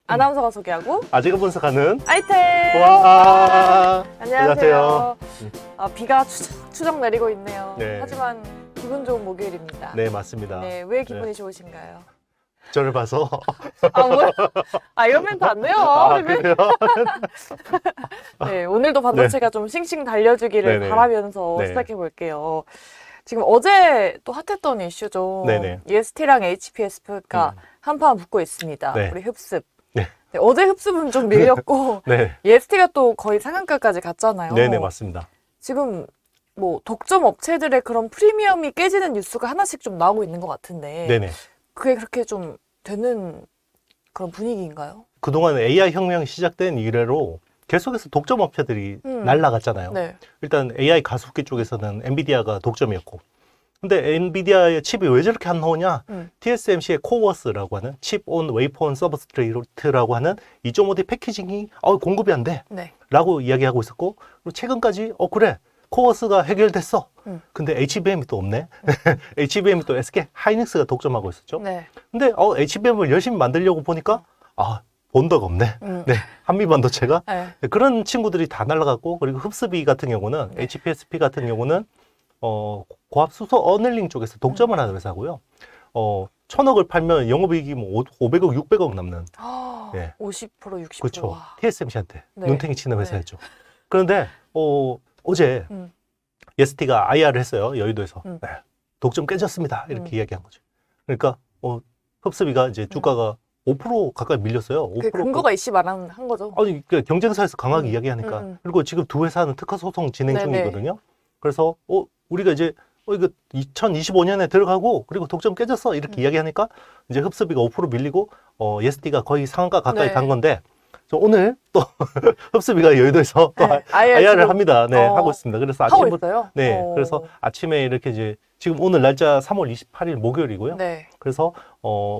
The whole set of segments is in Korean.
아나운서가 소개하고 아재가 분석하는 아이템! 와 안녕하세요. 비가 추적 내리고 있네요. 네. 하지만 기분 좋은 목요일입니다. 네 맞습니다. 네, 왜 기분이 네. 좋으신가요? 저를 봐서 이런 멘트 안 돼요. 그래요? 네, 오늘도 반도체가 좀 싱싱 달려주기를 네네. 바라면서 네. 시작해 볼게요. 지금 어제 또 핫했던 이슈죠. 네네. EST랑 HPS가 한판 붙고 있습니다. 네. 우리 흡습. 네. 네, 어제 흡습은 좀 밀렸고 네. EST가 또 거의 상한가까지 갔잖아요. 네네 맞습니다. 지금 뭐 독점 업체들의 그런 프리미엄이 깨지는 뉴스가 하나씩 좀 나오고 있는 것 같은데 네네. 그게 그렇게 좀 되는 그런 분위기인가요? 그동안 AI 혁명이 시작된 이래로 계속해서 독점 업체들이 날라갔잖아요. 네. 일단 AI 가속기 쪽에서는 엔비디아가 독점이었고, 근데 엔비디아의 칩이 왜 저렇게 안 나오냐? TSMC의 코어스라고 하는 칩 온 웨이퍼 온 서브스트레이트라고 하는 2.5D 패키징이 공급이 안 돼. 네. 라고 이야기하고 있었고, 그리고 최근까지 그래 코어스가 해결됐어. 근데 HBM이 또 없네. HBM이 또 SK 하이닉스가 독점하고 있었죠. 네. 근데 HBM을 열심히 만들려고 보니까 본더가 없네. 네, 한미 반도체가 네. 네, 그런 친구들이 다 날라갔고, 그리고 흡습이 같은 경우는 네. HPSP 같은 경우는 고압 수소 어넬링 쪽에서 독점을 하는 회사고요. 1,000억을 팔면 영업이익이 뭐 500억, 600억 남는. 예. 50% 60%. 그렇죠. 와. TSMC한테 네. 눈탱이 치는 네. 회사였죠. 그런데 어제 EST가 IR을 했어요. 여의도에서. 네. 독점 깨졌습니다. 이렇게 이야기한 거죠. 그러니까 흡습이가 이제 주가가 5% 가까이 밀렸어요. 5%. 그 근거가 이씨 말한 거죠. 아니, 그러니까 경쟁사에서 강하게 이야기하니까. 그리고 지금 두 회사는 특허 소송 진행 네네. 중이거든요. 그래서 우리가 이제 이거 2025년에 들어가고 그리고 독점 깨졌어 이렇게 이야기하니까 이제 흡습이가 5% 밀리고 EST가 거의 상한가 가까이 네. 간 건데, 저 오늘 또 흡습이가 여의도에서 또 네. IR을 합니다. 네, 어, 하고 있습니다. 그래서 하고 아침부터 있어요? 네, 그래서 아침에 이렇게 이제 지금 오늘 날짜 3월 28일 목요일이고요. 네. 그래서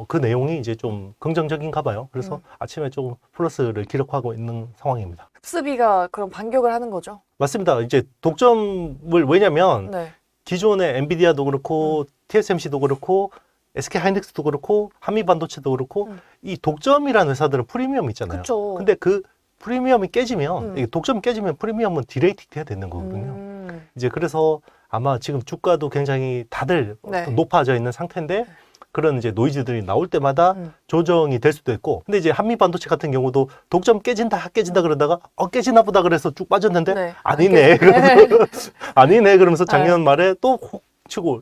그 내용이 이제 좀 긍정적인가 봐요. 그래서 아침에 조금 플러스를 기록하고 있는 상황입니다. 흡습이가 그럼 반격을 하는 거죠? 맞습니다. 이제 독점을 왜냐면 네. 기존의 엔비디아도 그렇고 TSMC도 그렇고 SK 하이닉스도 그렇고 한미 반도체도 그렇고 이 독점이라는 회사들은 프리미엄 있잖아요. 그쵸. 근데 그 프리미엄이 깨지면 이게 독점이 깨지면 프리미엄은 디레이팅 돼야 되는 거거든요. 이제 그래서 아마 지금 주가도 굉장히 다들 네. 높아져 있는 상태인데 그런 이제 노이즈들이 나올 때마다 조정이 될 수도 있고, 근데 이제 한미 반도체 같은 경우도 독점 깨진다 그러다가 깨지나 보다 그래서 쭉 빠졌는데 네. 아니네 그러면서 아니네 그러면서 작년 말에 또 훅 치고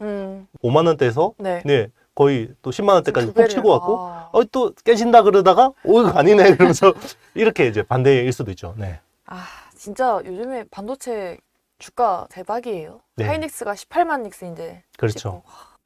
5만 원대에서 네. 네 거의 또 10만 원대까지 두 훅 배를. 치고 왔고 또 깨진다 그러다가 이거 아니네 그러면서 이렇게 이제 반대일 수도 있죠. 네. 진짜 요즘에 반도체 주가 대박이에요. 네. 하이닉스가 18만 닉스인데. 그렇죠.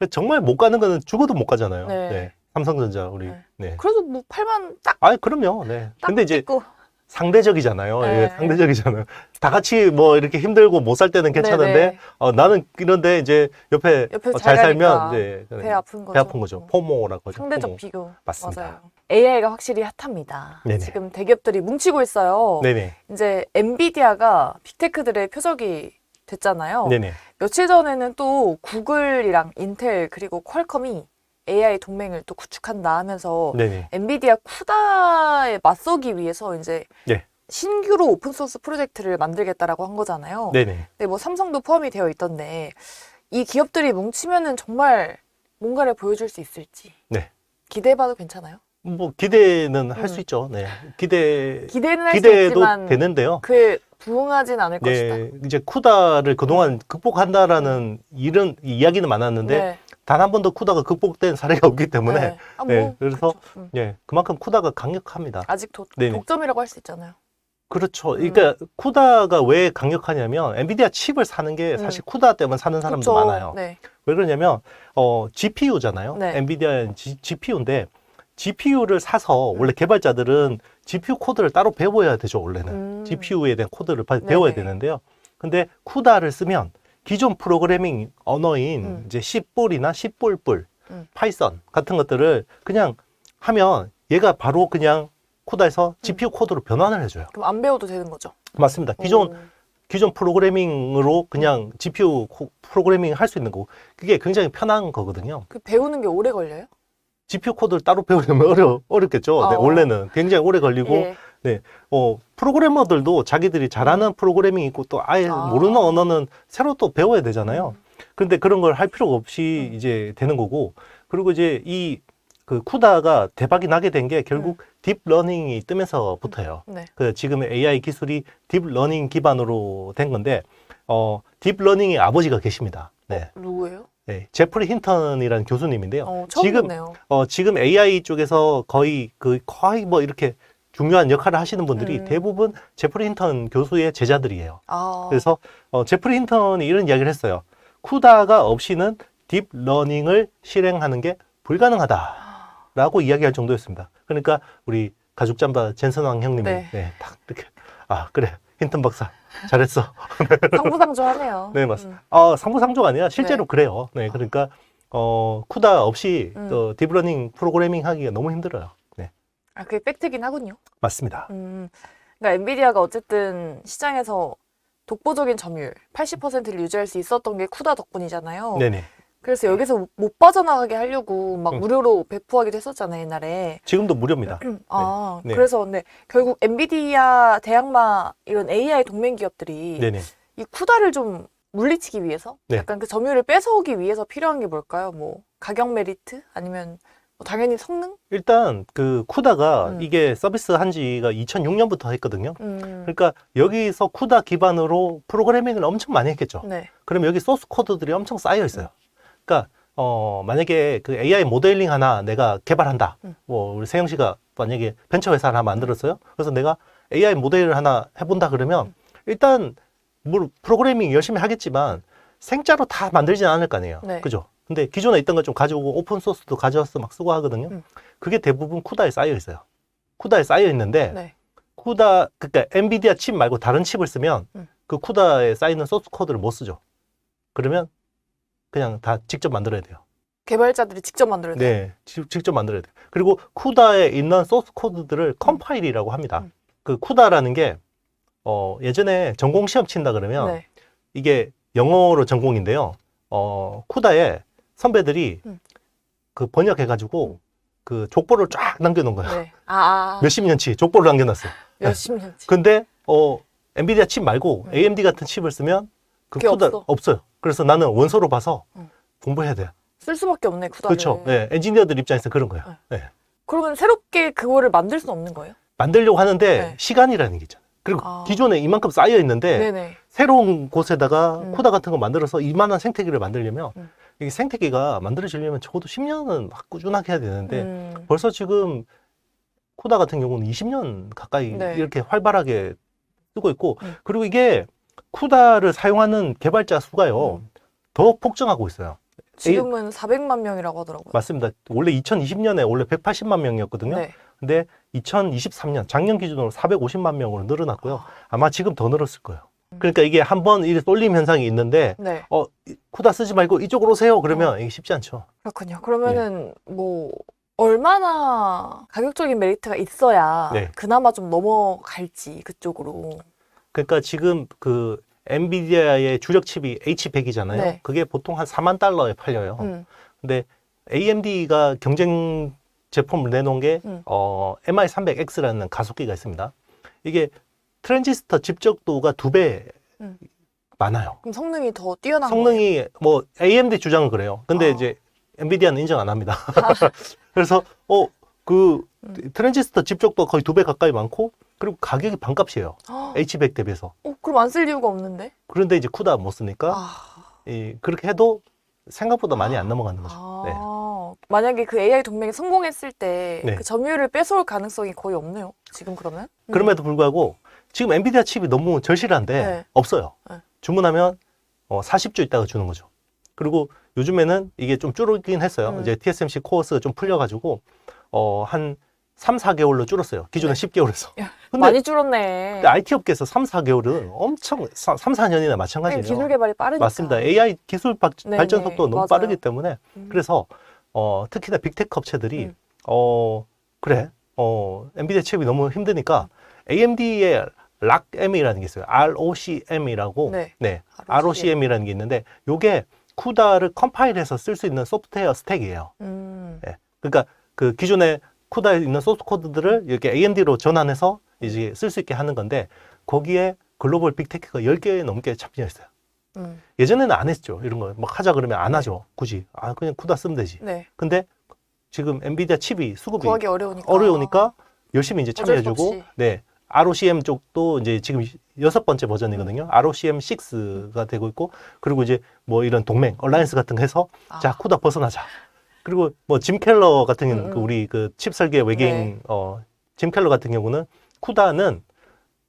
정말 못 가는 거는 죽어도 못 가잖아요. 네. 네. 삼성전자 우리. 네. 네. 그래도 뭐 8만 딱 그럼요. 네. 딱 근데 이제 찍고. 상대적이잖아요. 네. 예, 상대적이잖아요. 다 같이 뭐 이렇게 힘들고 못 살 때는 괜찮은데 네네. 나는 이런데 이제 옆에 옆에서 잘 잘 살면 가니까 이제 배 아픈 거죠. 배 아픈 거죠. 포모라고 하죠. 상대적 포모. 비교. 맞습니다. 맞아요. AI가 확실히 핫합니다. 네네. 지금 대기업들이 뭉치고 있어요. 네네. 이제 엔비디아가 빅테크들의 표적이 됐잖아요. 네네. 며칠 전에는 또 구글이랑 인텔 그리고 퀄컴이 AI 동맹을 또 구축한다 하면서 네네. 엔비디아 쿠다에 맞서기 위해서 이제 네. 신규로 오픈소스 프로젝트를 만들겠다라고 한 거잖아요. 네네. 근데 뭐 삼성도 포함이 되어 있던데 이 기업들이 뭉치면은 정말 뭔가를 보여줄 수 있을지 네. 기대해봐도 괜찮아요? 뭐 기대는 할 수 있죠. 네. 기대는 할 수 기대도 있지만 되는데요. 그에 부응하진 않을 것이다. 네. 이제 쿠다를 그동안 극복한다라는 이런 이야기는 많았는데 네. 단 한 번도 쿠다가 극복된 사례가 없기 때문에 네. 네. 그래서 그렇죠. 예, 그만큼 쿠다가 강력합니다. 아직 네네. 독점이라고 할 수 있잖아요. 그렇죠. 그러니까 쿠다가 왜 강력하냐면 엔비디아 칩을 사는 게 사실 쿠다 때문에 사는 사람도 그쵸. 많아요. 네. 왜 그러냐면 GPU잖아요. 네. 엔비디아 GPU인데 GPU를 사서 원래 개발자들은 GPU 코드를 따로 배워야 되죠. 원래는 GPU에 대한 코드를 배워야 되는데요. 근데 쿠다를 쓰면 기존 프로그래밍 언어인 이제 C++이나 C++, 파이썬 같은 것들을 그냥 하면 얘가 바로 그냥 쿠다에서 GPU 코드로 변환을 해줘요. 그럼 안 배워도 되는 거죠? 맞습니다. 기존 프로그래밍으로 그냥 GPU 프로그래밍 할 수 있는 거고, 그게 굉장히 편한 거거든요. 그 배우는 게 오래 걸려요? GPU 코드를 따로 배우려면 어렵겠죠. 네, 원래는 굉장히 오래 걸리고 예. 프로그래머들도 자기들이 잘하는 프로그래밍이 있고 또 아예 모르는 언어는 새로 또 배워야 되잖아요. 근데 그런 걸 할 필요가 없이 이제 되는 거고, 그리고 이제 그 쿠다가 대박이 나게 된 게 결국 딥러닝이 뜨면서부터예요. 네. 그 지금 AI 기술이 딥러닝 기반으로 된 건데, 딥러닝의 아버지가 계십니다. 네. 누구예요? 네, 제프리 힌턴이라는 교수님인데요. 처음 지금 듣네요. 지금 AI 쪽에서 거의 뭐 이렇게 중요한 역할을 하시는 분들이 대부분 제프리 힌턴 교수의 제자들이에요. 그래서 제프리 힌턴이 이런 이야기를 했어요. 쿠다가 없이는 딥러닝을 실행하는 게 불가능하다라고 이야기할 정도였습니다. 그러니까 우리 가죽 잠바 젠슨왕 형님이 네. 딱 이렇게 그래 힌턴 박사 잘했어. 상부상조하네요. 네, 맞습니다. 상부상조가 아니라 실제로 그래요. 네, 그러니까 쿠다 없이 딥러닝 프로그래밍 하기가 너무 힘들어요. 네, 그게 팩트긴 하군요. 맞습니다. 그러니까 엔비디아가 어쨌든 시장에서 독보적인 점유율 80%를 유지할 수 있었던 게 쿠다 덕분이잖아요. 네네. 그래서 여기서 못 빠져나가게 하려고 막 응. 무료로 배포하기도 했었잖아요, 옛날에. 지금도 무료입니다. 네. 그래서 근데 결국 엔비디아, 대학마 이런 AI 동맹 기업들이 네네. 이 쿠다를 좀 물리치기 위해서 네. 약간 그 점유율을 뺏어오기 위해서 필요한 게 뭘까요? 뭐 가격 메리트 아니면 뭐 당연히 성능? 일단 그 쿠다가 이게 서비스 한 지가 2006년부터 했거든요. 그러니까 여기서 쿠다 기반으로 프로그래밍을 엄청 많이 했겠죠. 네. 그럼 여기 소스 코드들이 엄청 쌓여 있어요. 그러니까 만약에 그 AI 모델링 하나 내가 개발한다. 뭐 우리 세영 씨가 만약에 벤처 회사를 하나 만들었어요. 그래서 내가 AI 모델을 하나 해본다 그러면 일단 뭐 프로그래밍 열심히 하겠지만 생짜로 다 만들지는 않을 거 아니에요. 네. 그죠? 근데 기존에 있던 거 좀 가져오고 오픈 소스도 가져와서 막 쓰고 하거든요. 그게 대부분 쿠다에 쌓여 있어요. 쿠다에 쌓여 있는데 네. 그러니까 엔비디아 칩 말고 다른 칩을 쓰면 그 쿠다에 쌓이는 소스 코드를 못 쓰죠. 그러면 그냥 다 직접 만들어야 돼요. 개발자들이 직접 만들어야 돼요? 네, 직접 만들어야 돼요. 그리고 쿠다에 있는 소스 코드들을 컴파일이라고 합니다. 그 쿠다라는 게 예전에 전공 시험 친다 그러면 네. 이게 영어로 전공인데요. 쿠다에 선배들이 그 번역해가지고 그 족보를 쫙 남겨놓은 거예요. 네. 몇십 년치 족보를 남겨놨어요. 몇십 년치. 근데 엔비디아 칩 말고 AMD 같은 칩을 쓰면 그 그게 쿠다 없어요. 그래서 나는 원서로 봐서 공부해야 돼요. 쓸 수밖에 없네, 쿠다를. 그렇죠. 네, 엔지니어들 입장에서 그런 거예요. 네. 그러면 새롭게 그거를 만들 수는 없는 거예요? 만들려고 하는데 네. 시간이라는 게 있잖아요. 그리고 기존에 이만큼 쌓여 있는데 네네. 새로운 곳에다가 쿠다 같은 거 만들어서 이만한 생태계를 만들려면 이게 생태계가 만들어지려면 적어도 10년은 막 꾸준하게 해야 되는데 벌써 지금 쿠다 같은 경우는 20년 가까이 네. 이렇게 활발하게 쓰고 있고 그리고 이게 쿠다를 사용하는 개발자 수가요 더 폭증하고 있어요. 지금은 400만 명이라고 하더라고요. 맞습니다. 원래 2020년에 원래 180만 명이었거든요. 네. 근데 2023년 작년 기준으로 450만 명으로 늘어났고요. 아마 지금 더 늘었을 거예요. 그러니까 이게 한번 이 쏠림 현상이 있는데 네. 쿠다 쓰지 말고 이쪽으로 오세요. 그러면 이게 쉽지 않죠. 그렇군요. 그러면은 뭐 얼마나 가격적인 메리트가 있어야 네. 그나마 좀 넘어갈지 그쪽으로. 그러니까 지금 그 엔비디아의 주력 칩이 H100이잖아요. 네. 그게 보통 한 4만 달러에 팔려요. 근데 AMD가 경쟁 제품을 내놓은 게 MI300X라는 가속기가 있습니다. 이게 트랜지스터 집적도가 2배 많아요. 그럼 성능이 더 뛰어난 거예요? 성능이 뭐 AMD 주장은 그래요. 근데 이제 엔비디아는 인정 안 합니다. 그래서 그 트랜지스터 집적도 거의 2배 가까이 많고 그리고 가격이 반값이에요. H100 대비해서. 그럼 안 쓸 이유가 없는데? 그런데 이제 쿠다 못 쓰니까 그렇게 해도 생각보다 많이 안 넘어가는 거죠. 네. 만약에 그 AI 동맹이 성공했을 때 네. 그 점유율을 뺏어올 가능성이 거의 없네요. 지금 그러면? 그럼에도 불구하고 지금 엔비디아 칩이 너무 절실한데 네. 없어요. 네. 주문하면 40주 있다가 주는 거죠. 그리고 요즘에는 이게 좀 줄어들긴 했어요. 이제 TSMC 코어스가 좀 풀려가지고 한 3, 4개월로 줄었어요. 기존에 10개월에서. 근데 많이 줄었네. IT 업계에서 3, 4개월은 엄청 3, 4년이나 마찬가지예요. 기술 개발이 빠르니까. 맞습니다. AI 기술 네네, 발전 속도가 너무 맞아요. 빠르기 때문에 그래서 특히나 빅테크 업체들이 그래 엔비디아 칩이 너무 힘드니까 AMD의 ROCm이라는 게 있어요. ROCm이라고 네. ROCm이라는 게 있는데 요게 쿠다를 컴파일해서 쓸 수 있는 소프트웨어 스택이에요. 음. 네. 그러니까 그 기존에 쿠다에 있는 소스 코드들을 이렇게 AMD로 전환해서 이제 쓸 수 있게 하는 건데 거기에 글로벌 빅테크가 10개 넘게 참여했어요. 예전에는 안 했죠. 이런 거 막 하자 그러면 안 하죠. 굳이. 그냥 쿠다 쓰면 되지. 네. 근데 지금 엔비디아 칩이 수급이 구하기 어려우니까. 어려우니까 열심히 이제 어쩔 수 참여해주고, 없이. 네. ROCm 쪽도 이제 지금 6번째 버전이거든요. ROCm6가 되고 있고, 그리고 이제 뭐 이런 동맹, 얼라이언스 같은 거 해서, 자, 쿠다 벗어나자. 그리고 뭐 짐 켈러 같은 그 우리 그 칩 설계 외계인, 짐 켈러 같은 경우는 쿠다는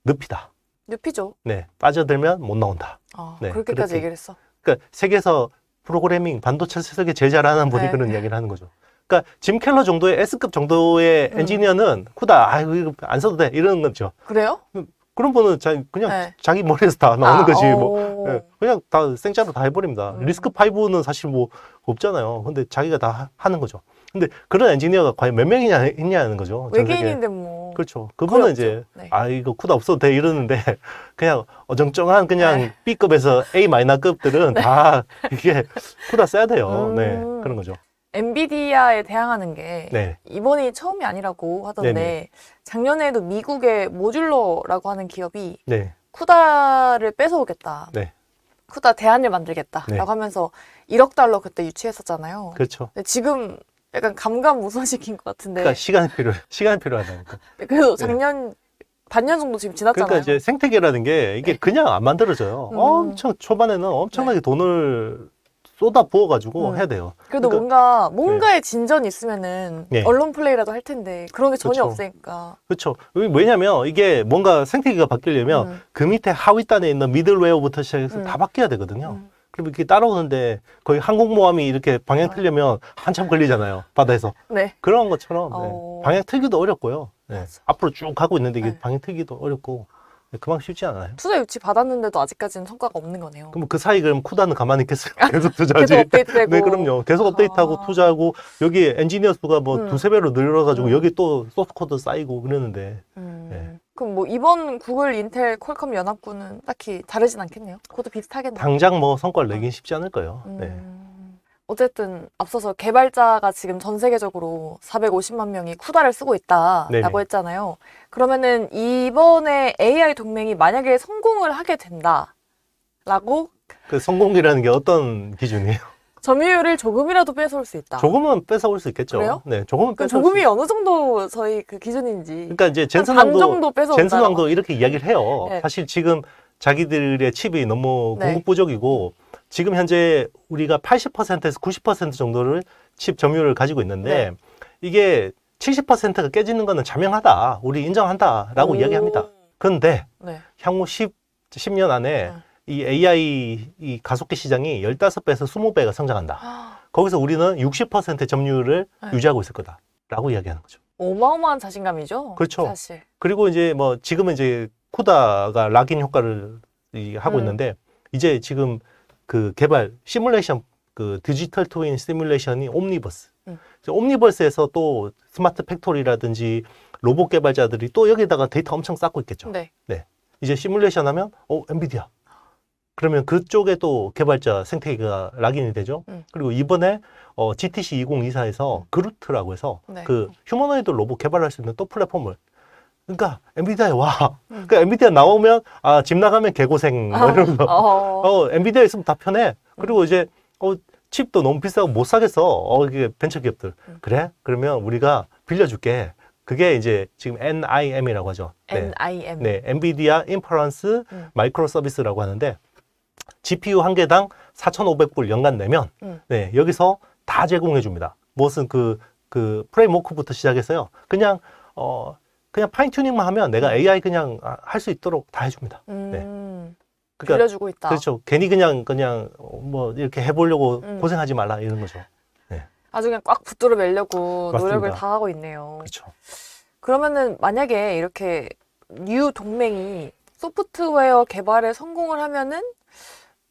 늪이다. 늪이죠. 네. 빠져들면 못 나온다. 네, 그렇게까지 그렇게. 얘기를 했어. 그러니까 세계에서 프로그래밍, 반도체 설계 제일 잘하는 분이 네. 그런 이야기를 하는 거죠. 그러니까 짐 켈러 정도의 S급 정도의 엔지니어는 쿠다, 이거 안 써도 돼. 이러는 거죠. 그래요? 그런 분은 그냥 네. 자기 머리에서 다 나오는 거지. 뭐. 오. 예, 그냥 다 생짜로 다 해버립니다. 리스크 5는 사실 뭐 없잖아요. 근데 자기가 다 하는 거죠. 근데 그런 엔지니어가 과연 몇 명이냐 있냐는 거죠. 전 세계에. 외계인인데 뭐. 그렇죠. 그분은 거의 이제 없죠. 네. 이거 쿠다 없어도 돼 이러는데 그냥 어정쩡한 그냥 네. B급에서 A 마이너급들은 다 이게 쿠다 써야 돼요. 네, 음. 그런 거죠. 엔비디아에 대항하는 게 네, 이번이 처음이 아니라고 하던데 네네. 작년에도 미국의 모듈러라고 하는 기업이 네, 쿠다를 뺏어오겠다. 네, 쿠다 대안을 만들겠다라고 네. 하면서 1억 달러 그때 유치했었잖아요. 그렇죠. 근데 지금 약간 감감무소식인 것 같은데 그러니까 시간이 필요하다니까. 그래도 작년 반년 정도 지금 지났잖아요. 그러니까 이제 생태계라는 게 이게 네. 그냥 안 만들어져요. 엄청 초반에는 엄청나게 돈을 쏟아 부어가지고 해야 돼요. 그래도 그러니까 뭔가의 진전이 있으면은 네. 언론 플레이라도 할 텐데 그런 게 전혀 그쵸. 없으니까. 그렇죠. 왜냐면 이게 뭔가 생태계가 바뀌려면 그 밑에 하위단에 있는 미들웨어부터 시작해서 다 바뀌어야 되거든요. 그럼 이렇게 따라오는데 거의 항공모함이 이렇게 방향 틀려면 한참 걸리잖아요. 바다에서. 네. 그런 것처럼 어. 방향 틀기도 어렵고요. 네. 맞아. 앞으로 쭉 가고 있는데 이게 네. 방향 틀기도 어렵고 그만 쉽지 않아요. 투자 유치 받았는데도 아직까지는 성과가 없는 거네요. 그럼 그 사이 그럼 쿠다는 가만히 있겠어요? 계속 투자하지. 계속 업데이트되고. 네, 그럼요. 계속 업데이트하고 투자하고 여기 엔지니어 수가 뭐 두세 배로 늘어가지고 여기 또 소스 코드 쌓이고 그러는데. 네. 그럼 뭐 이번 구글, 인텔, 퀄컴 연합군은 딱히 다르진 않겠네요. 그것도 비슷하겠네요. 당장 뭐 성과를 내긴 쉽지 않을 거예요. 네. 어쨌든 앞서서 개발자가 지금 전 세계적으로 450만 명이 쿠다를 쓰고 있다라고 네네. 했잖아요. 그러면은 이번에 AI 동맹이 만약에 성공을 하게 된다라고 그 성공이라는 게 어떤 기준이에요? 점유율을 조금이라도 뺏어올 수 있다. 조금은 뺏어올 수 있겠죠. 그래요? 네, 조금은 그 뺏어올 조금이 수 어느 정도 저희 그 기준인지. 그러니까 이제 반 정도 뺏어온다라고. 젠슨왕도 이렇게 이야기를 해요. 네. 사실 지금 자기들의 칩이 너무 네. 공급 부족이고 지금 현재 우리가 80%에서 90% 정도를 칩 점유율을 가지고 있는데 네. 이게 70%가 깨지는 거는 자명하다. 우리 인정한다라고 오. 이야기합니다. 그런데 네. 향후 10년 안에 이 AI 이 가속기 시장이 15배에서 20배가 성장한다. 거기서 우리는 60% 점유율을 네. 유지하고 있을 거다라고 이야기하는 거죠. 어마어마한 자신감이죠. 그렇죠. 사실. 그리고 이제 뭐 지금은 이제 쿠다가 락인 효과를 하고 있는데 이제 지금 그 개발 시뮬레이션 그 디지털 트윈 시뮬레이션이 옴니버스. 옴니버스에서 또 스마트 팩토리라든지 로봇 개발자들이 또 여기다가 데이터 엄청 쌓고 있겠죠. 네. 이제 시뮬레이션 하면 엔비디아. 그러면 그쪽에 또 개발자 생태계가 락인이 되죠. 그리고 이번에 GTC 2024에서 그루트라고 해서 네. 그 휴머노이드 로봇 개발할 수 있는 또 플랫폼을 그러니까 엔비디아에 와. 그러니까 엔비디아 나오면 집 나가면 개고생 뭐 이런 거. 엔비디아 있으면 다 편해. 그리고 이제 칩도 너무 비싸고 못 사겠어. 이게 벤처 기업들. 그래? 그러면 우리가 빌려줄게. 그게 이제 지금 NIM이라고 하죠. NIM. 네, 엔비디아 인퍼런스 마이크로 서비스라고 하는데 GPU 한 개당 4,500불 연간 내면 네, 여기서 다 제공해 줍니다. 무슨 그 프레임워크부터 시작해서요. 그냥 파인 튜닝만 하면 내가 AI 그냥 할 수 있도록 다 해줍니다. 네. 그러니까 빌려주고 있다. 그렇죠. 괜히 그냥 뭐 이렇게 해보려고 고생하지 말라 이런 거죠. 네. 아주 그냥 꽉 붙들어 매려고 맞습니다. 노력을 다 하고 있네요. 그렇죠. 그러면은 만약에 이렇게 뉴 동맹이 소프트웨어 개발에 성공을 하면은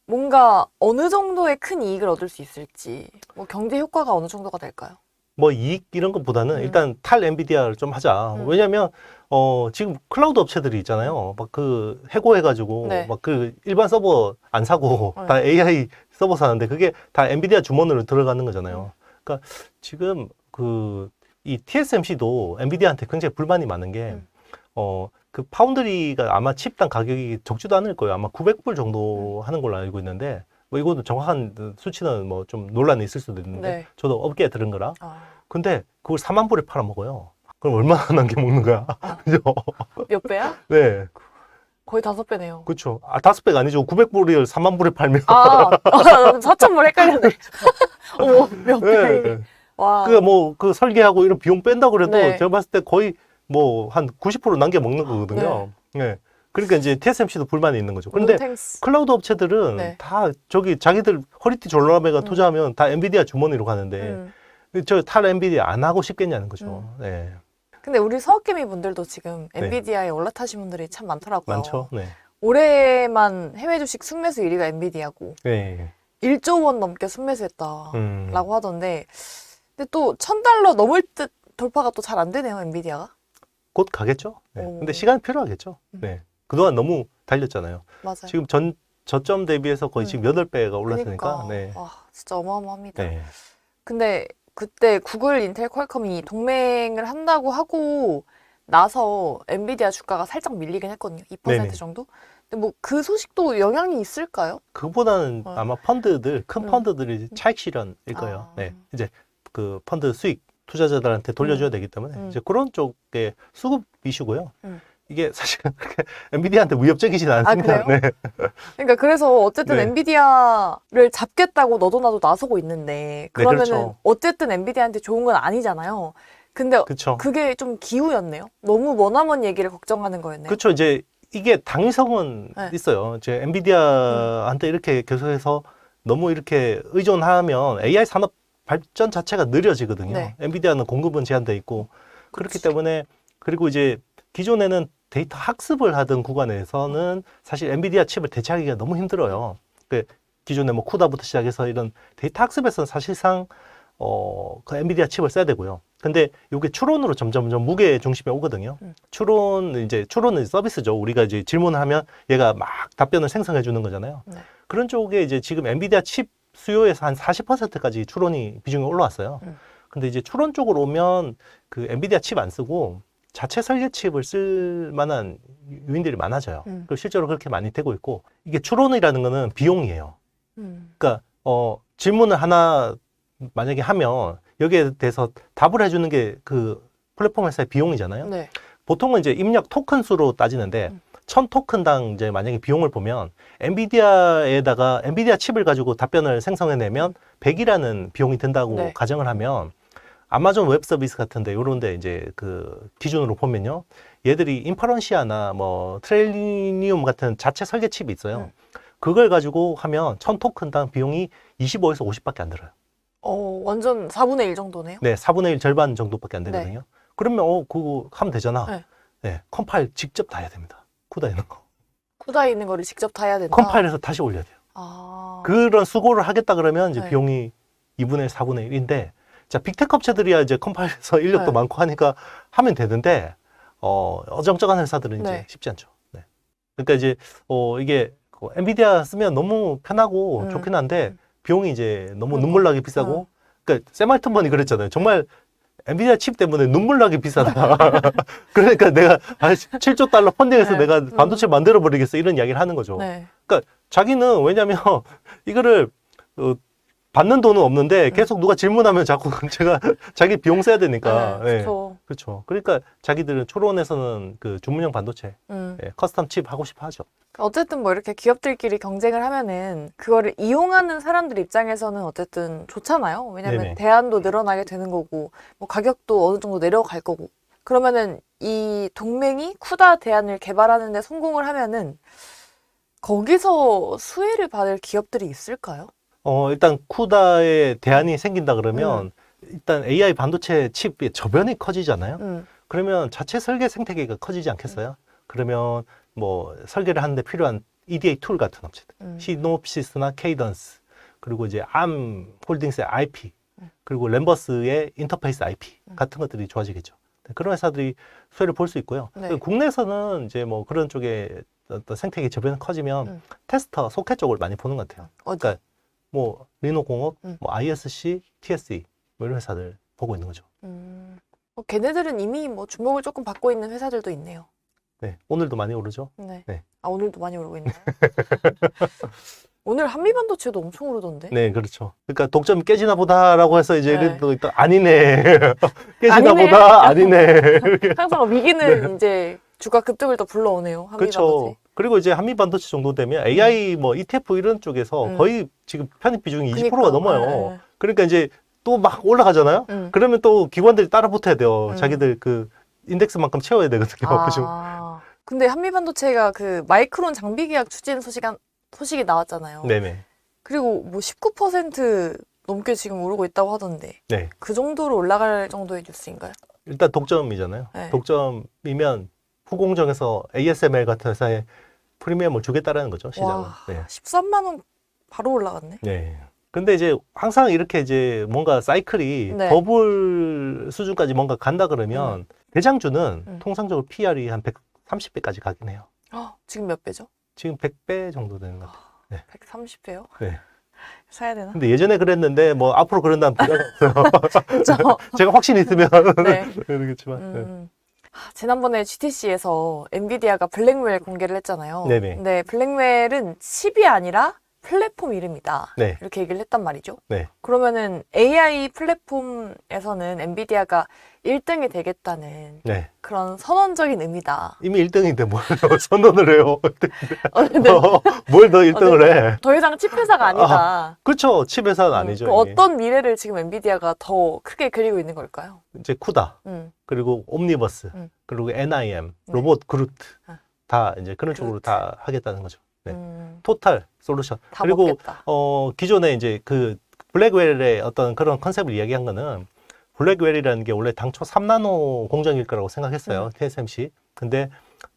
뭔가 어느 정도의 큰 이익을 얻을 수 있을지, 뭐 경제 효과가 어느 정도가 될까요? 뭐 이익 이런 것보다는 일단 탈 엔비디아를 좀 하자. 왜냐면 지금 클라우드 업체들이 있잖아요. 막 그 해고해가지고 네. 막 그 일반 서버 안 사고 네. 다 AI 서버 사는데 그게 다 엔비디아 주머니로 들어가는 거잖아요. 그러니까 지금 그 이 TSMC도 엔비디아한테 굉장히 불만이 많은 게 그 파운드리가 아마 칩당 가격이 적지도 않을 거예요. 아마 900불 정도 하는 걸로 알고 있는데 뭐 이거는 정확한 수치는 뭐 좀 논란이 있을 수도 있는데 네. 저도 업계에 들은 거라. 아, 근데 그걸 4만 불에 팔아 먹어요. 그럼 얼마나 남겨 먹는 거야? 그죠? 몇 배야? 네, 거의 5배네요. 그렇죠. 아, 5배가 아니죠. 900불을 4만 불에 팔면. 아, 4,000불 헷갈렸네. 어머, 몇 배. 네. 와. 그 설계하고 이런 비용 뺀다 그래도 네. 제가 봤을 때 거의 뭐 한 90% 남겨 먹는 거거든요. 네. 그러니까 이제 TSMC도 불만이 있는 거죠. 그런데 땡스. 클라우드 업체들은 네. 다 저기 자기들 허리띠 졸라매가 투자하면 다 엔비디아 주머니로 가는데 저 탈 엔비디아 안 하고 싶겠냐는 거죠. 네. 근데 우리 서학개미 분들도 지금 엔비디아에 올라타신 분들이 참 많더라고요. 많죠. 네. 올해만 해외 주식 순매수 1위가 엔비디아고 네. 1조 원 넘게 순매수했다라고 음. 하던데, 근데 또 $1,000 넘을 듯 돌파가 또 잘 안 되네요, 엔비디아가. 곧 가겠죠. 네. 오. 근데 시간이 필요하겠죠. 네. 그동안 너무 달렸잖아요. 맞아요. 지금 저점 대비해서 거의 지금 8배가 올랐으니까. 그러니까. 네. 와, 진짜 어마어마합니다. 네. 근데 그때 구글, 인텔, 퀄컴이 동맹을 한다고 하고 나서 엔비디아 주가가 살짝 밀리긴 했거든요. 2% 네네. 정도? 근데 뭐 그 소식도 영향이 있을까요? 그보다는 아마 펀드들, 큰 펀드들이 차익 실현일 거예요. 아. 네. 이제 그 펀드 수익 투자자들한테 돌려줘야 되기 때문에 이제 그런 쪽의 수급 이슈고요. 이게 사실 그렇게 엔비디아한테 위협적이진 않습니다. 그래요? 네. 그러니까 그래서 어쨌든 네. 엔비디아를 잡겠다고 너도 나도 나서고 있는데, 그러면은 그렇죠. 어쨌든 엔비디아한테 좋은 건 아니잖아요. 근데 그렇죠. 그게 좀 기우였네요. 너무 머나먼 얘기를 걱정하는 거였네요. 그렇죠. 이제 이게 당위성은 네. 있어요. 이제 엔비디아한테 이렇게 계속해서 너무 이렇게 의존하면 AI 산업 발전 자체가 느려지거든요. 네. 엔비디아는 공급은 제한돼 있고 그렇기 그치. 때문에, 그리고 이제 기존에는 데이터 학습을 하던 구간에서는 사실 엔비디아 칩을 대체하기가 너무 힘들어요. 그 기존에 뭐 쿠다부터 시작해서 이런 데이터 학습에서는 사실상 그 엔비디아 칩을 써야 되고요. 근데 이게 추론으로 점점 무게 중심에 오거든요. 추론은 서비스죠. 우리가 이제 질문하면 얘가 막 답변을 생성해 주는 거잖아요. 네. 그런 쪽에 이제 지금 엔비디아 칩 수요에서 한 40%까지 추론이 비중이 올라왔어요. 근데 이제 추론 쪽으로 오면 그 엔비디아 칩 안 쓰고 자체 설계 칩을 쓸 만한 유인들이 많아져요. 그리고 실제로 그렇게 많이 되고 있고, 이게 추론이라는 거는 비용이에요. 그러니까 질문을 하나 만약에 하면 여기에 대해서 답을 해주는 게 그 플랫폼 회사의 비용이잖아요. 네. 보통은 이제 입력 토큰 수로 따지는데 1000토큰당 이제 만약에 비용을 보면 엔비디아에다가 엔비디아 칩을 가지고 답변을 생성해내면 100이라는 비용이 든다고 네. 가정을 하면, 아마존 웹 서비스 같은데 요런데 이제 그 기준으로 보면요, 얘들이 인퍼런시아나 뭐 트레일리니움 같은 자체 설계 칩이 있어요. 그걸 가지고 하면 1000토큰당 비용이 25에서 50밖에 안 들어요. 완전 4분의 1 정도네요. 네, 4분의 1 절반 정도밖에 안 되거든요. 그러면 그거 하면 되잖아. 네. 네, 컴파일 직접 다 해야 됩니다. 쿠다 있는 거. 쿠다에 있는 거를 직접 다 해야 된다. 컴파일해서 다시 올려야 돼요. 아. 그런 수고를 하겠다 그러면 이제 네. 비용이 2분의 1, 4분의 1인데, 자, 빅테크 업체들이야 이제 컴파일해서 인력도 네. 많고 하니까 하면 되는데, 어정쩡한 회사들은 이제 네. 쉽지 않죠. 네. 그러니까 이제, 이게 엔비디아 쓰면 너무 편하고 좋긴 한데, 비용이 이제 너무 눈물 나게 비싸고, 그러니까 샘 알트먼이 그랬잖아요. 정말 엔비디아 칩 때문에 눈물 나게 비싸다. 그러니까 내가 7조 달러 펀딩해서 네. 내가 반도체 만들어 버리겠어, 이런 이야기를 하는 거죠. 네. 그러니까 자기는, 왜냐면 이거를 받는 돈은 없는데 계속 누가 질문하면 자꾸 제가 자기 비용 써야 되니까. 네, 네. 그렇죠. 그러니까 자기들은 초론에서는 그 주문형 반도체, 커스텀 칩 하고 싶어 하죠. 어쨌든 뭐 이렇게 기업들끼리 경쟁을 하면은 그거를 이용하는 사람들 입장에서는 어쨌든 좋잖아요. 왜냐면 네네. 대안도 늘어나게 되는 거고, 뭐 가격도 어느 정도 내려갈 거고. 그러면은 이 동맹이 쿠다 대안을 개발하는 데 성공을 하면은 거기서 수혜를 받을 기업들이 있을까요? 일단 쿠다의 대안이 생긴다 그러면 일단 AI 반도체 칩의 저변이 커지잖아요. 그러면 자체 설계 생태계가 커지지 않겠어요? 그러면 뭐 설계를 하는데 필요한 EDA 툴 같은 업체들, 시놉시스나 케이던스, 그리고 이제 암 홀딩스의 IP, 그리고 램버스의 인터페이스 IP 같은 것들이 좋아지겠죠. 그런 회사들이 수혜를 볼 수 있고요. 네. 국내에서는 이제 뭐 그런 쪽에 어떤 생태계 저변이 커지면 테스터, 소켓 쪽을 많이 보는 것 같아요. 어디? 그러니까 뭐 리노공업, 뭐 ISC, TSE 뭐 이런 회사들 보고 있는 거죠. 걔네들은 이미 뭐 주목을 조금 받고 있는 회사들도 있네요. 네, 오늘도 많이 오르죠. 네. 네. 아, 오늘도 많이 오르고 있나요? 오늘 한미반도체도 엄청 오르던데. 네, 그렇죠. 그러니까 독점이 깨지나 보다라고 해서 이제 네. 이래도 또 아니네. 깨지나 아니네. 보다 아니네. 이렇게. 항상 위기는 이제 주가 급등을 또 불러오네요. 한미반도체. 그렇죠. 그리고 이제 한미반도체 정도 되면 AI 뭐 ETF 이런 쪽에서 거의 지금 편입 비중이 20%가 그니까. 넘어요. 네. 그러니까 이제 또 막 올라가잖아요. 그러면 또 기관들이 따라 붙어야 돼요. 자기들 그 인덱스만큼 채워야 되거든요. 지금. 근데 한미반도체가 그 마이크론 장비 계약 추진 소식이 나왔잖아요. 네네. 그리고 뭐 19% 넘게 지금 오르고 있다고 하던데. 네. 그 정도로 올라갈 정도의 뉴스인가요? 일단 독점이잖아요. 네. 독점이면 후공정에서 ASML 같은 회사에 프리미엄을 주겠다라는 거죠, 시장은. 와, 네. 13만 원 바로 올라갔네. 네. 근데 이제 항상 이렇게 이제 뭔가 사이클이 네. 버블 수준까지 뭔가 간다 그러면 대장주는 통상적으로 PR이 한 130배까지 가긴 해요. 지금 몇 배죠? 지금 100배 정도 되는 것 같아요. 네. 130배요? 네. 사야 되나? 근데 예전에 그랬는데 뭐 앞으로 그런다는 보장은 없어요. 그렇죠. 제가 확신이 있으면 네. 그러겠지만. 네. 지난번에 GTC에서 엔비디아가 블랙웰 공개를 했잖아요. 네네. 근데 블랙웰은 칩이 아니라 플랫폼 이름이다. 네. 이렇게 얘기를 했단 말이죠. 네. 그러면은 AI 플랫폼에서는 엔비디아가 1등이 되겠다는 네. 그런 선언적인 의미다. 이미 1등인데 뭘 선언을 해요. 근데 뭘 더 1등을 해. 더 이상 칩 회사가 아니다. 그렇죠. 칩 회사는 아니죠. 그럼 이미. 어떤 미래를 지금 엔비디아가 더 크게 그리고 있는 걸까요? 이제 쿠다, 음. 그리고 옴니버스, 음. 그리고 NIM, 네. 로봇 그루트 아. 다 이제 그런 쪽으로 그루트. 다 하겠다는 거죠. 네. 음, 토탈 솔루션. 다 그리고 먹겠다. 기존에 이제 그 블랙웰의 어떤 그런 컨셉을 이야기한 거는 블랙웰이라는 게 원래 당초 3나노 공정일 거라고 생각했어요. TSMC. 근데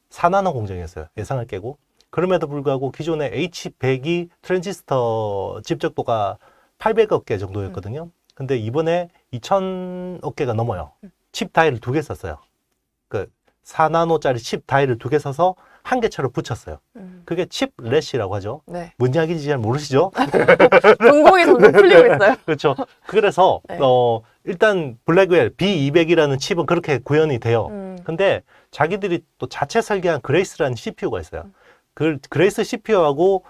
4나노 공정이었어요. 예상을 깨고. 그럼에도 불구하고 기존의 H100이 트랜지스터 집적도가 800억 개 정도였거든요. 근데 이번에 2000억 개가 넘어요. 칩 다이를 2개 썼어요. 그 4나노짜리 칩 다이를 2개 써서 한 개처럼 붙였어요. 그게 칩렛이라고 하죠. 네. 뭔 이야기인지 잘 모르시죠? 전공이 점점 풀리고 있어요. 그렇죠. 그래서 네. 일단 블랙웰 B200이라는 칩은 그렇게 구현이 돼요. 음. 근데 자기들이 또 자체 설계한 그레이스라는 CPU가 있어요. 그 그레이스 CPU하고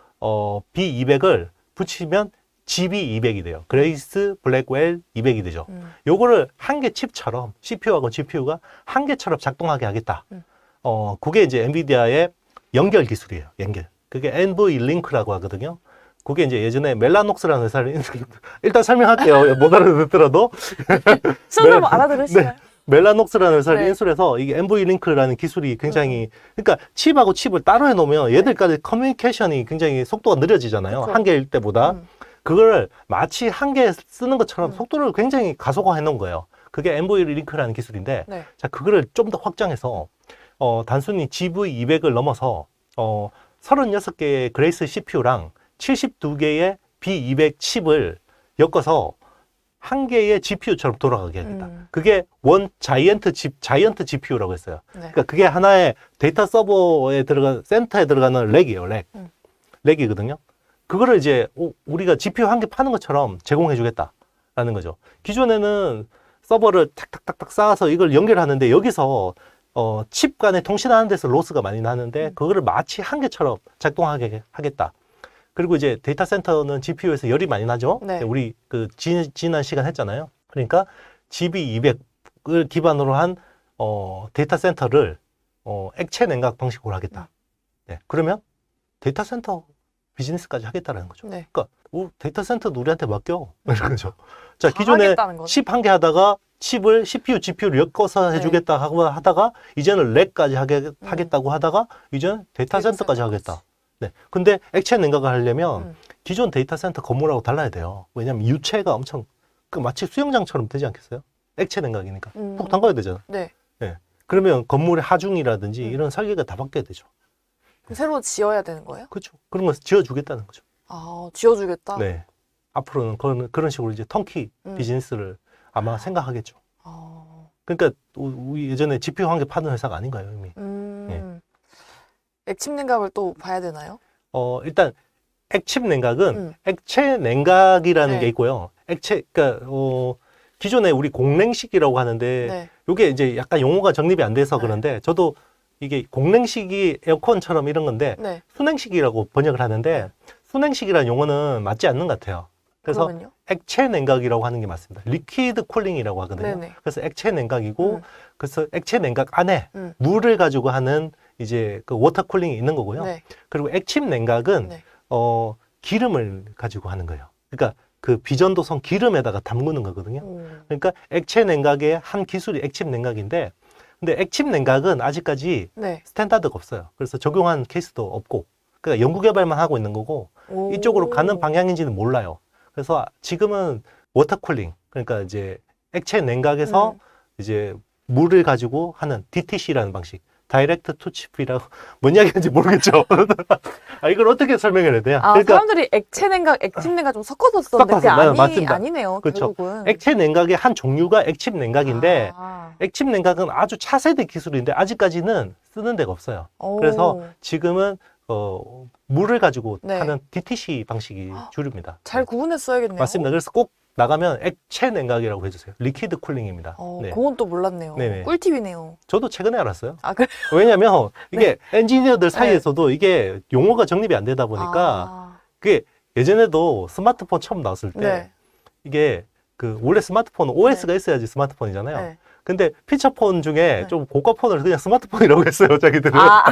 B200을 붙이면 GB200이 돼요. 그레이스 블랙웰 200이 되죠. 요거를 한 개 칩처럼 CPU하고 GPU가 한 개처럼 작동하게 하겠다. 그게 이제 엔비디아의 연결 기술이에요. 연결. 그게 NVLink라고 하거든요. 그게 이제 예전에 멜라녹스라는 회사를 일단 설명할게요. 못 알아듣더라도 수능 뭐 알아들으시나요? 네. 멜라녹스라는 회사를 네. 인수해서 이게 NVLink라는 기술이 굉장히 그러니까 칩하고 칩을 따로 해놓으면 얘들까지 커뮤니케이션이 굉장히 속도가 느려지잖아요. 그쵸. 한 개일 때보다. 그걸 마치 한 개 쓰는 것처럼 속도를 굉장히 가속화해 놓은 거예요. 그게 NVLink라는 기술인데 네. 자 그거를 좀 더 확장해서 단순히 GV200을 넘어서 36개의 그레이스 CPU랑 72개의 B200 칩을 엮어서 한 개의 GPU처럼 돌아가게 하겠다. 그게 원 자이언트 GPU라고 했어요. 네. 그러니까 그게 하나의 데이터 서버에 들어간 센터에 들어가는 렉이에요. 렉이거든요. 그거를 이제 우리가 GPU 한 개 파는 것처럼 제공해 주겠다라는 거죠. 기존에는 서버를 탁탁탁탁 쌓아서 이걸 연결하는데 여기서 칩 간에 통신하는 데서 로스가 많이 나는데 그거를 마치 한 개처럼 작동하게 하겠다. 그리고 이제 데이터 센터는 GPU에서 열이 많이 나죠. 네. 우리 그 지난 시간 했잖아요. 그러니까 GB200을 기반으로 한 데이터 센터를 액체 냉각 방식으로 하겠다. 네. 그러면 데이터 센터 비즈니스까지 하겠다라는 거죠. 네. 그러니까 데이터 센터도 우리한테 맡겨 이런 거죠. 자 기존에 하겠다는 거네. 칩 한 개 하다가 칩을 CPU, GPU를 엮어서 해주겠다 하고 하다가 이제는 렉까지 하겠다고 하다가 이제는 데이터 센터까지 하겠다. 네. 근데 액체 냉각을 하려면 기존 데이터 센터 건물하고 달라야 돼요. 왜냐면 유체가 엄청 마치 수영장처럼 되지 않겠어요? 액체 냉각이니까 푹 담가야 되잖아. 네. 네. 그러면 건물의 하중이라든지 이런 설계가 다 바뀌어야 되죠. 그럼 새로 지어야 되는 거예요? 그렇죠. 그런 거 지어주겠다는 거죠. 아, 지어주겠다? 네. 앞으로는 그런 식으로 이제 턴키 비즈니스를 아마 생각하겠죠. 그러니까 우리 예전에 GPU 한 개 파는 회사가 아닌가요, 이미? 액침 냉각을 또 봐야 되나요? 일단 액침 냉각은 액체 냉각이라는 네. 게 있고요. 그러니까 기존에 우리 공랭식이라고 하는데 네. 이게 이제 약간 용어가 정립이 안 돼서 네. 그런데 저도 이게 공랭식이 에어컨처럼 이런 건데 네. 순행식이라고 번역을 하는데 순행식이라는 용어는 맞지 않는 것 같아요. 그래서 그러면요? 액체 냉각이라고 하는 게 맞습니다. 리퀴드 쿨링이라고 하거든요. 네네. 그래서 액체 냉각이고 음. 그래서 액체 냉각 안에 음. 물을 가지고 하는 이제 그 워터 쿨링이 있는 거고요. 네. 그리고 액침 냉각은 네. 기름을 가지고 하는 거예요. 그러니까 그 비전도성 기름에다가 담그는 거거든요. 오. 그러니까 액체 냉각의 한 기술이 액침 냉각인데 근데 액침 냉각은 아직까지 네. 스탠다드가 없어요. 그래서 적용한 케이스도 없고 그러니까 연구 개발만 하고 있는 거고 오. 이쪽으로 가는 방향인지는 몰라요. 그래서 지금은 워터 쿨링 그러니까 이제 액체 냉각에서 이제 물을 가지고 하는 DTC라는 방식 다이렉트 투 치피라고 뭔 이야기인지 모르겠죠. 이걸 어떻게 설명을 해야 돼요? 아, 그러니까 사람들이 액체 냉각, 액침 냉각 좀 섞어서 쓰던데 그게 섞어서, 맞습니다. 아니네요. 그렇죠. 결국은. 액체 냉각의 한 종류가 액침 냉각인데 아. 액침 냉각은 아주 차세대 기술인데 아직까지는 쓰는 데가 없어요. 오. 그래서 지금은 물을 가지고 네. 하는 DTC 방식이 주류입니다. 잘 네. 구분했어야겠네요. 맞습니다. 그래서 꼭 나가면 액체 냉각이라고 해주세요. 리퀴드 쿨링입니다. 네. 그건 또 몰랐네요. 네네. 꿀팁이네요. 저도 최근에 알았어요. 아, 그래? 왜냐면 이게 네. 엔지니어들 사이에서도 이게 용어가 정립이 안 되다 보니까 아. 그게 예전에도 스마트폰 처음 나왔을 때 네. 이게 그 원래 스마트폰은 OS가 있어야지 스마트폰이잖아요. 네. 근데 피처폰 중에 네. 좀 고가 폰을 그냥 스마트폰이라고 했어요, 자기들은. 아,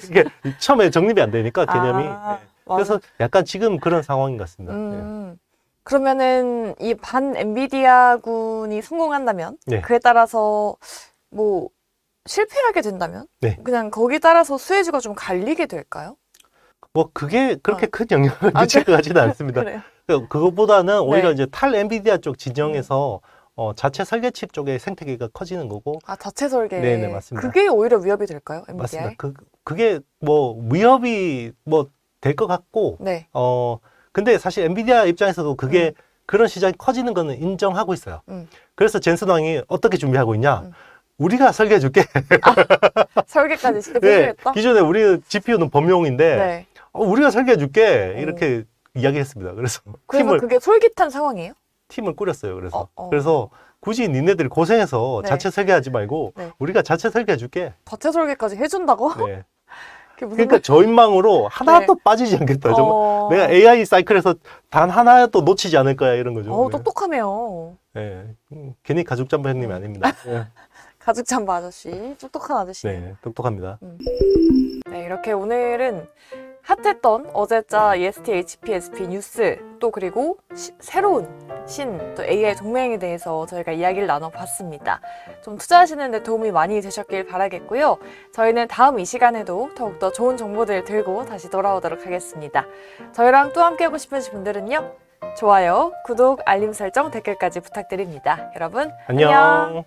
이게 처음에 정립이 안 되니까 개념이. 아, 네. 그래서 약간 지금 그런 상황인 것 같습니다. 네. 그러면은 이 반 엔비디아군이 성공한다면 네. 그에 따라서 뭐 실패하게 된다면 네. 그냥 거기에 따라서 수혜주가 좀 갈리게 될까요? 뭐 그게 그렇게 큰 영향을 아, 미칠 것 같지는 않습니다. 그래요. 그것보다는 오히려 네. 이제 탈 엔비디아 쪽 진영에서 자체 설계칩 쪽의 생태계가 커지는 거고. 아, 자체 설계. 네네, 맞습니다. 그게 오히려 위협이 될까요? 엔비디아에? 맞습니다. 그게 뭐 위협이 뭐 될 것 같고, 네. 근데 사실 엔비디아 입장에서도 그게 그런 시장이 커지는 거는 인정하고 있어요. 그래서 젠슨 왕이 어떻게 준비하고 있냐? 우리가 설계해 줄게. 설계까지 직접 네, 해주겠다? 기존에 우리 GPU는 범용인데 네. 우리가 설계해 줄게. 이렇게 이야기했습니다. 그래서 그래서 그게 솔깃한 상황이에요? 팀을 꾸렸어요. 그래서 어. 그래서 굳이 니네들이 고생해서 네. 자체 설계하지 말고 네. 우리가 자체 설계해 줄게. 자체 설계까지 해준다고? 네. 그게 무슨 그러니까 저인망으로 하나도 빠지지 않겠다. 정말 내가 AI 사이클에서 단 하나도 놓치지 않을 거야 이런 거죠. 네. 똑똑하네요. 네. 괜히 가죽 잠바 형님이 아닙니다. 네. 가죽 잠바 아저씨, 똑똑한 아저씨. 네, 똑똑합니다. 네, 이렇게 오늘은 핫했던 어제자 EST, HPSP 뉴스 또 그리고 새로운 또 AI 동맹에 대해서 저희가 이야기를 나눠봤습니다. 좀 투자하시는 데 도움이 많이 되셨길 바라겠고요. 저희는 다음 이 시간에도 더욱더 좋은 정보들 들고 다시 돌아오도록 하겠습니다. 저희랑 또 함께하고 싶으신 분들은요. 좋아요, 구독, 알림 설정, 댓글까지 부탁드립니다. 여러분 안녕.